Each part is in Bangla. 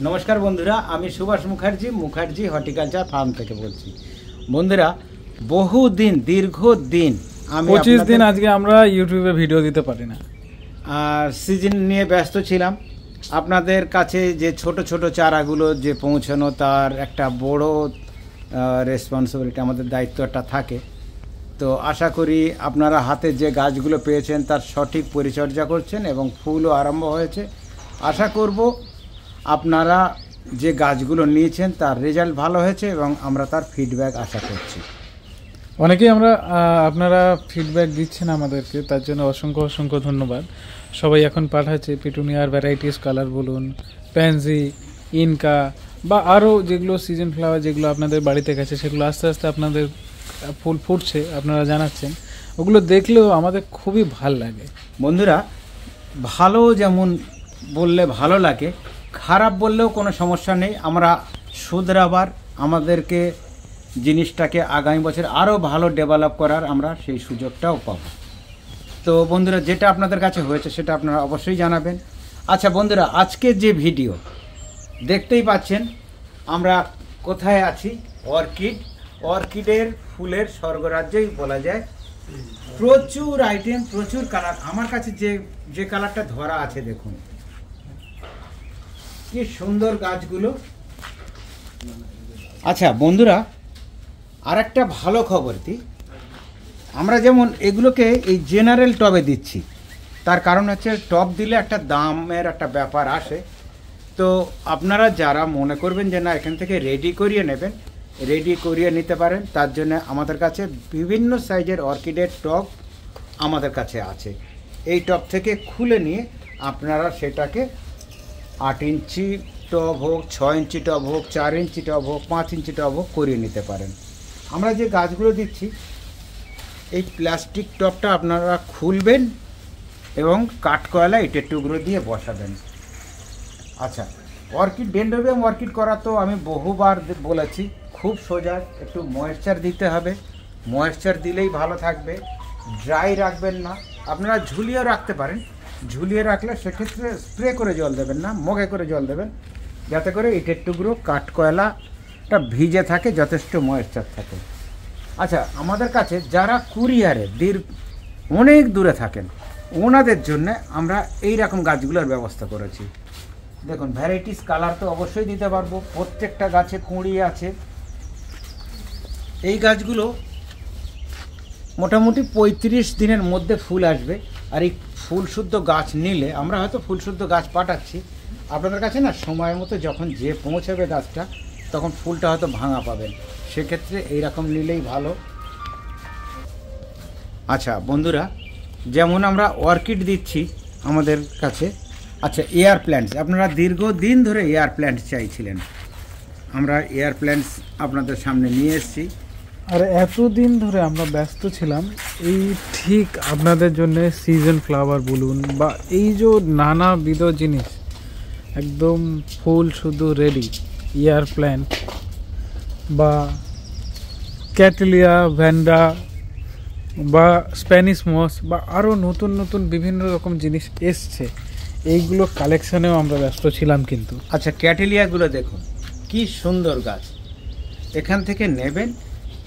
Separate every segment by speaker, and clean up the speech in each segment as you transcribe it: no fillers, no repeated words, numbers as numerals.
Speaker 1: নমস্কার বন্ধুরা, আমি সুভাষ মুখার্জি হর্টিকালচার ফার্ম থেকে বলছি। বন্ধুরা, দীর্ঘদিন আমি
Speaker 2: 25 দিন আজকে আমরা ইউটিউবে ভিডিও দিতে পারি না,
Speaker 1: সিজন নিয়ে ব্যস্ত ছিলাম। আপনাদের কাছে যে ছোট ছোট চারাগুলো যে পৌঁছানো, তার একটা বড় রেসপন্সিবিলিটি, আমাদের দায়িত্বটা থাকে। তো আশা করি আপনারা হাতে যে গাছগুলো পেয়েছেন তার সঠিক পরিচর্যা করছেন এবং ফুলও আরম্ভ হয়েছে। আশা করব আপনারা যে গাছগুলো নিয়েছেন তার রেজাল্ট ভালো হয়েছে এবং আমরা তার ফিডব্যাক আশা করছি।
Speaker 2: অনেকেই আপনারা ফিডব্যাক দিচ্ছেন আমাদেরকে, তার জন্য অসংখ্য ধন্যবাদ। সবাই এখন পাঠাচ্ছে পিটুনিয়ার ভ্যারাইটিস, কালার বলুন, প্যানজি, ইনকা বা আরও যেগুলো সিজন ফ্লাওয়ার যেগুলো আপনাদের বাড়িতে গেছে, সেগুলো আস্তে আস্তে আপনাদের ফুল ফুটছে, আপনারা জানাচ্ছেন। ওগুলো দেখলেও আমাদের খুবই ভালো লাগে।
Speaker 1: বন্ধুরা, ভালো যেমন বললে ভালো লাগে, খারাপ বললেও কোনো সমস্যা নেই। আমরা শুধরাবার, আমাদেরকে জিনিসটাকে আগামী বছর আরও ভালো ডেভেলপ করার আমরা সেই সুযোগটাও পাব। তো বন্ধুরা, যেটা আপনাদের কাছে হয়েছে সেটা আপনারা অবশ্যই জানাবেন। আচ্ছা বন্ধুরা, আজকে যে ভিডিও দেখতেই পাচ্ছেন আমরা কোথায় আছি। অর্কিডের ফুলের স্বর্গরাজ্যই বলা যায়। প্রচুর আইটেম, প্রচুর কালার। আমার কাছে যে কালারটা ধরা আছে দেখুন, কি সুন্দর গাছগুলো। আচ্ছা বন্ধুরা, আর একটা ভালো খবর কি, আমরা যেমন এগুলোকে এই জেনারেল টবে দিচ্ছি, তার কারণ হচ্ছে টব দিলে একটা দামের একটা ব্যাপার আসে। তো আপনারা যারা মনে করবেন যে না এখান থেকে রেডি করিয়ে নেবেন, রেডি করিয়ে নিতে পারেন। তার জন্য আমাদের কাছে বিভিন্ন সাইজের অর্কিডের টব আমাদের কাছে আছে। এই টব থেকে খুলে নিয়ে আপনারা সেটাকে 8 ইঞ্চি টব হোক, 6 ইঞ্চি টব হোক, 4 ইঞ্চি টব হোক, 5 ইঞ্চি টব হোক করিয়ে নিতে পারেন। আমরা যে গাছগুলো দিচ্ছি, এই প্লাস্টিক টবটা আপনারা খুলবেন এবং কাঠকয়লা ইটের টুকরো দিয়ে বসাবেন। আচ্ছা, অর্কিড, ডেনড্রোবিয়াম অর্কিড করা তো আমি বহুবার বলেছি, খুব সোজা। একটু ময়েশ্চার দিতে হবে, ময়েশ্চার দিলেই ভালো থাকবে। ড্রাই রাখবেন না, আপনারা ঝুলিয়েও রাখতে পারেন। ঝুলিয়ে রাখলে সেক্ষেত্রে স্প্রে করে জল দেবেন না, মগে করে জল দেবেন, যাতে করে ইটের টুকরো কাঠকয়লাটা ভিজে থাকে, যথেষ্ট ময়েশ্চার থাকে। আচ্ছা, আমাদের কাছে যারা কুরিয়ারে অনেক দূরে থাকেন, ওনাদের জন্য আমরা এই রকম গাছগুলোর ব্যবস্থা করেছি। দেখুন, ভ্যারাইটিস কালার তো অবশ্যই দিতে পারবো। প্রত্যেকটা গাছে কুঁড়ি আছে। এই গাছগুলো মোটামুটি 35 দিনের মধ্যে ফুল আসবে। আর এই ফুলশুদ্ধ গাছ নিলে, আমরা হয়তো ফুলশুদ্ধ গাছ পাঠাচ্ছি আপনাদের কাছে না, সময় মতো যখন যে পৌঁছাবে গাছটা, তখন ফুলটা হয়তো ভাঙা পাবেন। সেক্ষেত্রে এইরকম নিলেই ভালো। আচ্ছা বন্ধুরা, যেমন আমরা অর্কিড দিচ্ছি আমাদের কাছে। আচ্ছা, এয়ার প্ল্যান্টস, আপনারা দীর্ঘদিন ধরে এয়ার প্ল্যান্টস চাইছিলেন, আমরা এয়ার প্ল্যান্টস আপনাদের সামনে নিয়ে এসেছি।
Speaker 2: আর এতদিন ধরে আমরা ব্যস্ত ছিলাম এই ঠিক আপনাদের জন্য সিজন ফ্লাওয়ার বলুন বা এই যে নানাবিধ জিনিস, একদম ফুল শুধু রেডি। এয়ার প্ল্যান্ট বা ক্যাটেলিয়া, ভ্যান্ডা বা স্প্যানিশ মস বা আরও নতুন বিভিন্ন রকম জিনিস এসছে, এইগুলো কালেকশানেও আমরা ব্যস্ত ছিলাম কিন্তু।
Speaker 1: আচ্ছা, ক্যাটেলিয়াগুলো দেখুন কি সুন্দর গাছ। এখান থেকে নেবেন,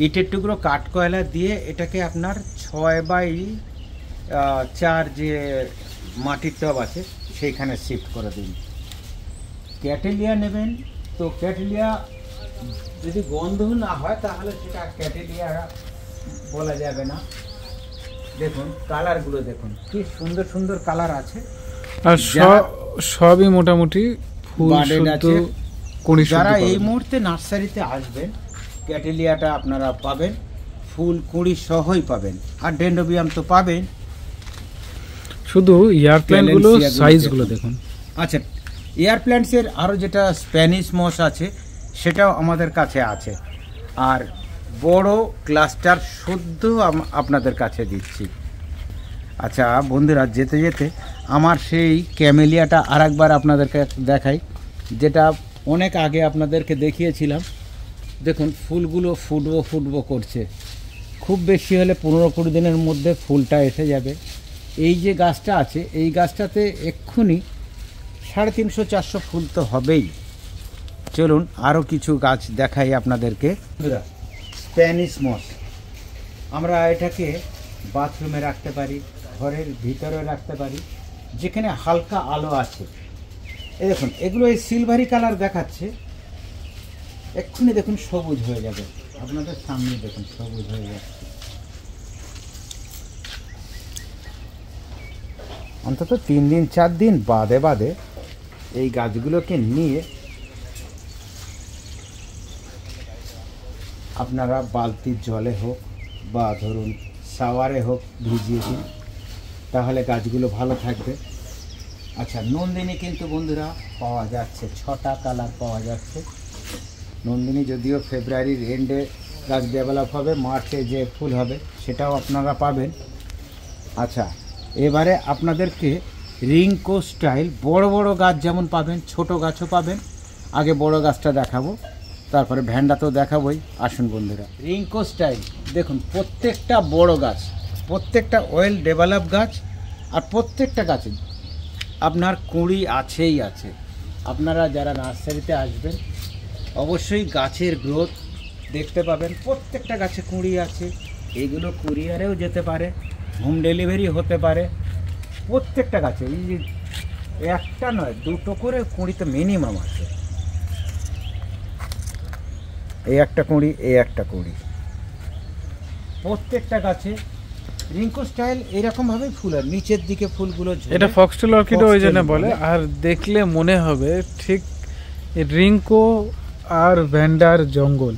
Speaker 1: ইটের টুকরো কাঠকয়লা দিয়ে এটাকে আপনার 6x4 যে মাটির টব আছে সেইখানে শিফট করে দিন। ক্যাটেলিয়া নেবেন, তো ক্যাটেলিয়া যদি গন্ধ না হয় তাহলে সেটা ক্যাটেলিয়া বলা যাবে না। দেখুন কালারগুলো, দেখুন কি সুন্দর সুন্দর কালার আছে।
Speaker 2: আর সবই মোটামুটি ফুল শুদ্ধ।
Speaker 1: যারা এই মুহূর্তে নার্সারিতে আসবেন, ক্যাটেলিয়াটা আপনারা পাবেন, ফুল কুঁড়ি সহই পাবেন। আর ডেনড্রোবিয়াম তো পাবেন।
Speaker 2: শুধু এয়ার প্ল্যান্টগুলো সাইজগুলো দেখুন।
Speaker 1: আচ্ছা, এয়ার প্ল্যান্টসের আরও যেটা স্প্যানিশ মস আছে সেটাও আমাদের কাছে আছে। আর বড় ক্লাস্টার শুদ্ধ আপনাদের কাছে দিচ্ছি। আচ্ছা বন্ধুরা, যেতে যেতে আমার সেই ক্যামেলিয়াটা আরেকবার আপনাদেরকে দেখাই, যেটা অনেক আগে আপনাদেরকে দেখিয়েছিলাম। দেখুন ফুলগুলো ফুটবো করছে। খুব বেশি হলে 15-20 দিনের মধ্যে ফুলটা এসে যাবে। এই যে গাছটা আছে, এই গাছটাতে এক্ষুনি 350-400 ফুল তো হবেই। চলুন আরও কিছু গাছ দেখাই আপনাদেরকে। স্প্যানিশ মস, আমরা এটাকে বাথরুমে রাখতে পারি, ঘরের ভিতরে রাখতে পারি, যেখানে হালকা আলো আছে। এই দেখুন, এগুলো এই সিলভারি কালার দেখাচ্ছে, এক্ষুনি দেখুন সবুজ হয়ে যাবে, আপনাদের সামনে দেখুন সবুজ হয়ে যাচ্ছে। অন্তত 3 দিন 4 দিন বাদে বাদে এই গাছগুলোকে নিয়ে আপনারা বালতির জলে হোক বা ধরুন শাওয়ারে হোক ভিজিয়ে দিন, তাহলে গাছগুলো ভালো থাকবে। আচ্ছা, নন্দিনী কিন্তু বন্ধুরা পাওয়া যাচ্ছে, 6টা কালার পাওয়া যাচ্ছে। নন্দিনী যদিও ফেব্রুয়ারির এন্ডে গাছ ডেভেলপ হবে, মার্চে যে ফুল হবে সেটাও আপনারা পাবেন। আচ্ছা, এবারে আপনাদেরকে রিংকো স্টাইল বড় বড় গাছ যেমন পাবেন, ছোট গাছও পাবেন। আগে বড় গাছটা দেখাবো, তারপরে ভ্যান্ডা তো দেখাবোই। আসুন বন্ধুরা, রিংকো স্টাইল দেখুন, প্রত্যেকটা বড় গাছ, প্রত্যেকটা ওয়েল ডেভেলপ গাছ, আর প্রত্যেকটা গাছে আপনার কুঁড়ি আছেই আছে। আপনারা যারা নার্সারিতে আসবেন অবশ্যই গাছের গ্রোথ দেখতে পাবেন, প্রত্যেকটা গাছে কুঁড়ি আছে। এইগুলো কুরিয়ারেও যেতে পারে, হোম ডেলিভারি হতে পারে। প্রত্যেকটা গাছে এই যে একটা নয় 2টো করে কুঁড়ি তো মিনিমাম আছে। এই একটা কুঁড়ি, এই একটা কুঁড়ি, প্রত্যেকটা গাছে রিংকো স্টাইল এরকমভাবেই ফুল, আর নিচের দিকে ফুলগুলো।
Speaker 2: এটা ফক্সটেল অর্কিড ওই জন্য বলে, আর দেখলে মনে হবে ঠিক রিংকো আর ভ্যান্ডার জঙ্গল।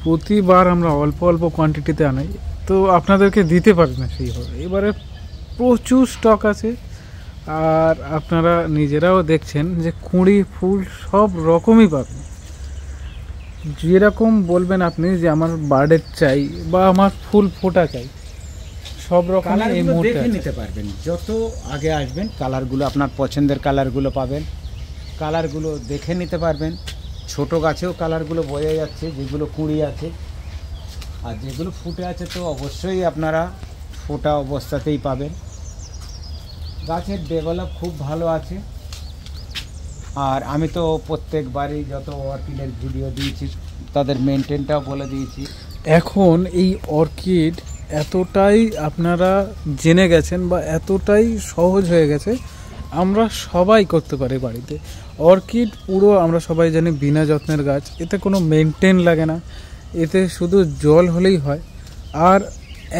Speaker 2: প্রতিবার আমরা অল্প অল্প কোয়ান্টিটিতে আনাই, তো আপনাদেরকে দিতে পারি না সেইভাবে। এবারে প্রচুর স্টক আছে, আর আপনারা নিজেরাও দেখছেন যে কুঁড়ি ফুল সব রকমই পাবেন। যেরকম বলবেন আপনি যে আমার বার্ডের চাই বা আমার ফুল ফোটা চাই, সব রকম এই মুহূর্তে
Speaker 1: দেখে নিতে পারবেন। যত আগে আসবেন কালারগুলো, আপনার পছন্দের কালারগুলো পাবেন, কালারগুলো দেখে নিতে পারবেন। ছোট গাছেও কালারগুলো বোঝা যাচ্ছে যেগুলো কুঁড়ি আছে, আর যেগুলো ফুটে আছে তো অবশ্যই আপনারা ফোটা অবস্থাতেই পাবেন। গাছের ডেভেলপ খুব ভালো আছে, আর আমি তো প্রত্যেকবারই যত অর্কিডের ভিডিও দিয়েছি তাদের মেনটেনটাও বলে দিয়েছি।
Speaker 2: এখন এই অর্কিড এতটাই আপনারা জেনে গেছেন বা এতটাই সহজ হয়ে গেছে, আমরা সবাই করতে পারি বাড়িতে। অর্কিড পুরো আমরা সবাই জানি বিনা যত্নের গাছ, এতে কোনো মেনটেন লাগে না, এতে শুধু জল হলেই হয়। আর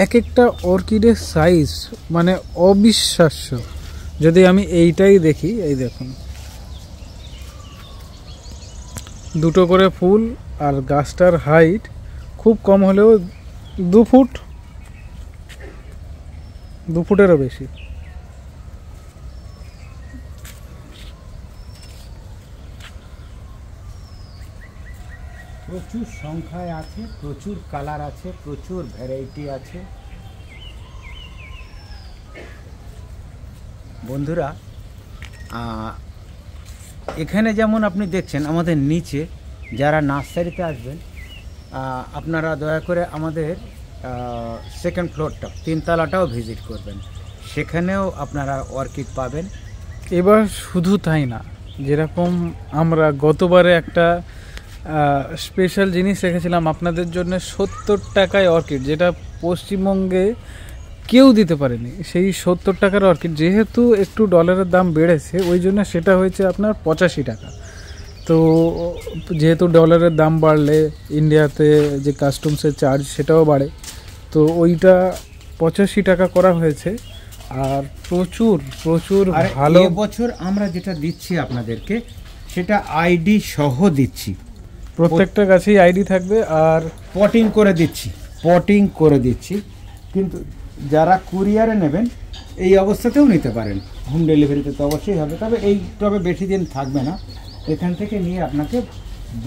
Speaker 2: এক একটা অর্কিডের সাইজ মানে অবিশ্বাস্য। যদি আমি এইটাই দেখি, এই দেখুন 2টো করে ফুল, আর গাছটার হাইট খুব কম হলেও 2 ফুট, 2 ফুটেরও বেশি।
Speaker 1: প্রচুর সংখ্যায় আছে, প্রচুর কালার আছে, প্রচুর ভ্যারাইটি আছে। বন্ধুরা, এখানে যেমন আপনি দেখছেন আমাদের নিচে যারা নার্সারিতে আসবেন, আপনারা দয়া করে আমাদের 2nd ফ্লোরটা 3 তলাটাও ভিজিট করবেন, সেখানেও আপনারা অর্কিড পাবেন।
Speaker 2: এবার শুধু তাই না, যেরকম আমরা গতবারে একটা স্পেশাল জিনিস রেখেছিলাম আপনাদের জন্য, 70 টাকায় অর্কিড, যেটা পশ্চিমবঙ্গে কেউ দিতে পারেনি। সেই 70 টাকার অর্কিড যেহেতু একটু ডলারের দাম বেড়েছে, ওই জন্য সেটা হয়েছে আপনার 85 টাকা। তো যেহেতু ডলারের দাম বাড়লে ইন্ডিয়াতে যে কাস্টমসের চার্জ সেটাও বাড়ে, তো ওইটা 85 টাকা করা হয়েছে। আর প্রচুর প্রচুর ভালো,
Speaker 1: বছর আমরা যেটা দিচ্ছি আপনাদেরকে সেটা আইডি সহ দিচ্ছি,
Speaker 2: প্রত্যেকটা গাছেই আইডি থাকবে, আর
Speaker 1: পটিং করে দিচ্ছি। কিন্তু যারা কুরিয়ারে নেবেন এই অবস্থাতেও নিতে পারেন, হোম ডেলিভারিতে তো অবশ্যই হবে, তবে এই টবে বেশি দিন থাকবে না। এখান থেকে নিয়ে আপনাকে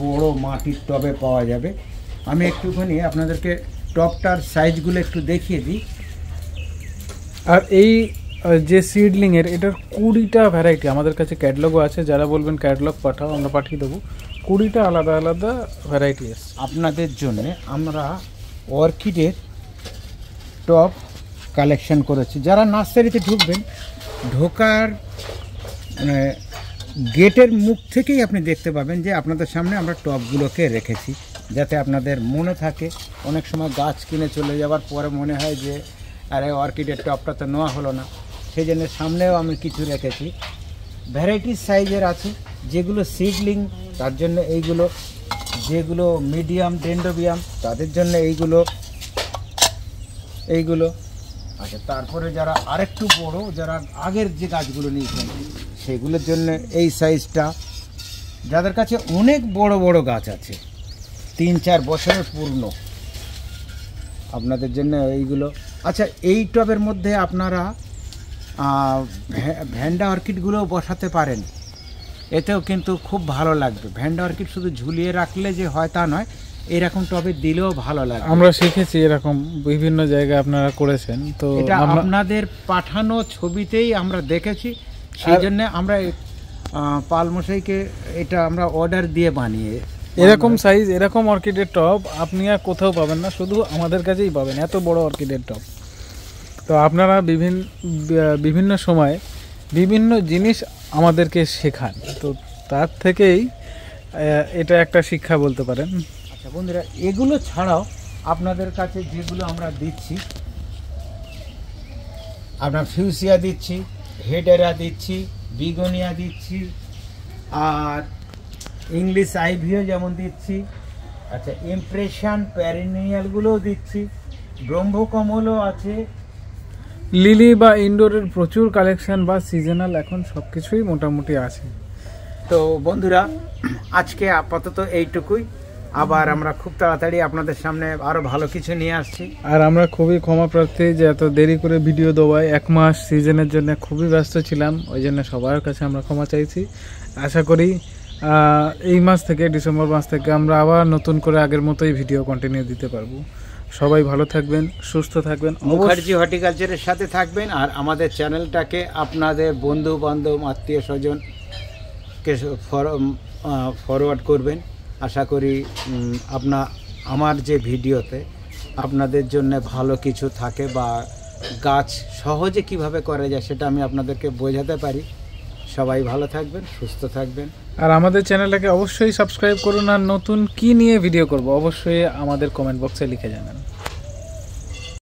Speaker 1: বড় মাটির টবে পাওয়া যাবে। আমি একটুখানি আপনাদেরকে টবটার সাইজগুলো একটু দেখিয়ে দিই।
Speaker 2: আর এই যে সিডলিংয়ের, এটার 20টা ভ্যারাইটি আমাদের কাছে ক্যাটলগও আছে। যারা বলবেন ক্যাটলগ পাঠাও, আমরা পাঠিয়ে দেবো। 20টা আলাদা আলাদা ভ্যারাইটি আছে
Speaker 1: আপনাদের জন্য। আমরা অর্কিডের টব কালেকশন করেছি। যারা নার্সারিতে ঢুকবেন, ঢোকার গেটের মুখ থেকেই আপনি দেখতে পাবেন যে আপনাদের সামনে আমরা টবগুলোকে রেখেছি, যাতে আপনাদের মনে থাকে। অনেক সময় গাছ কিনে চলে যাওয়ার পরে মনে হয় যে আরে অর্কিডের টবটা তো নেওয়া হলো না, সেই জন্য সামনেও আমি কিছু রেখেছি। ভ্যারাইটিস সাইজের আছে, যেগুলো সিডলিং তার জন্য এইগুলো, যেগুলো মিডিয়াম ডেন্ড্রোবিয়াম তাদের জন্য এইগুলো। আচ্ছা, তারপরে যারা আরেকটু বড়, যারা আগের যে গাছগুলো নিয়েছেন সেগুলোর জন্য এই সাইজটা। যাদের কাছে অনেক বড় বড় গাছ আছে 3-4 বছরের পূর্ণ, আপনাদের জন্য এইগুলো। আচ্ছা, এই টবের মধ্যে আপনারা ভ্যান্ডা অর্কিডগুলোও বসাতে পারেন, এতেও কিন্তু খুব ভালো লাগবে। ভ্যান্ডা অর্কিড শুধু ঝুলিয়ে রাখলে যে হয় তা নয়, এরকম টবে দিলেও ভালো লাগে।
Speaker 2: আমরা শিখেছি এরকম বিভিন্ন জায়গায় আপনারা করেছেন, তো
Speaker 1: এটা আপনাদের পাঠানো ছবিতেই আমরা দেখেছি, সেই জন্য আমরা পালমশাইকে এটা আমরা অর্ডার দিয়ে বানিয়ে
Speaker 2: এরকম সাইজ, এরকম অর্কিডের টব আপনি আর কোথাও পাবেন না, শুধু আমাদের কাছেই পাবেন, এত বড় অর্কিডের টব। তো আপনারা বিভিন্ন সময় বিভিন্ন জিনিস আমাদেরকে শেখান, তো তার থেকেই এটা একটা শিক্ষা বলতে পারেন।
Speaker 1: আচ্ছা বন্ধুরা, এগুলো ছাড়াও আপনাদের কাছে যেগুলো আমরা দিচ্ছি, আপনার ফিউসিয়া দিচ্ছি, হেডেরা দিচ্ছি, বিগোনিয়া দিচ্ছি, আর ইংলিশ আইভিও যেমন দিচ্ছি। আচ্ছা, ইমপ্রেশন প্যারিনিয়ালগুলোও দিচ্ছি, ব্রহ্মকমলও আছে।
Speaker 2: লিলি বা ইনডোরের প্রচুর কালেকশন বা সিজনাল এখন সব কিছুই মোটামুটি আছে।
Speaker 1: তো বন্ধুরা, আজকে আপাতত এইটুকুই। আবার আমরা খুব তাড়াতাড়ি আপনাদের সামনে আরও ভালো কিছু নিয়ে আসছি।
Speaker 2: আর আমরা খুবই ক্ষমা প্রার্থী যে এত দেরি করে ভিডিও দেওয়ায়, 1 মাস সিজনের জন্য খুবই ব্যস্ত ছিলাম, ওই জন্য সবার কাছে আমরা ক্ষমা চাইছি। আশা করি এই মাস থেকে, ডিসেম্বর মাস থেকে আমরা আবার নতুন করে আগের মতোই ভিডিও কন্টিনিউ দিতে পারবো। সবাই ভালো থাকবেন, সুস্থ থাকবেন,
Speaker 1: মুখার্জি হর্টিকালচারের সাথে থাকবেন, আর আমাদের চ্যানেলটাকে আপনাদের বন্ধু বান্ধব আত্মীয় স্বজনকে ফরওয়ার্ড করবেন। আশা করি আমার যে ভিডিওতে আপনাদের জন্য ভালো কিছু থাকে, বা গাছ সহজে কিভাবে করা যায় সেটা আমি আপনাদেরকে বোঝাতে পারি। সবাই ভালো থাকবেন, সুস্থ থাকবেন,
Speaker 2: আর আমাদের চ্যানেলটাকে অবশ্যই সাবস্ক্রাইব করুন। আর নতুন কি নিয়ে ভিডিও করব অবশ্যই আমাদের কমেন্ট বক্সে লিখে জানান।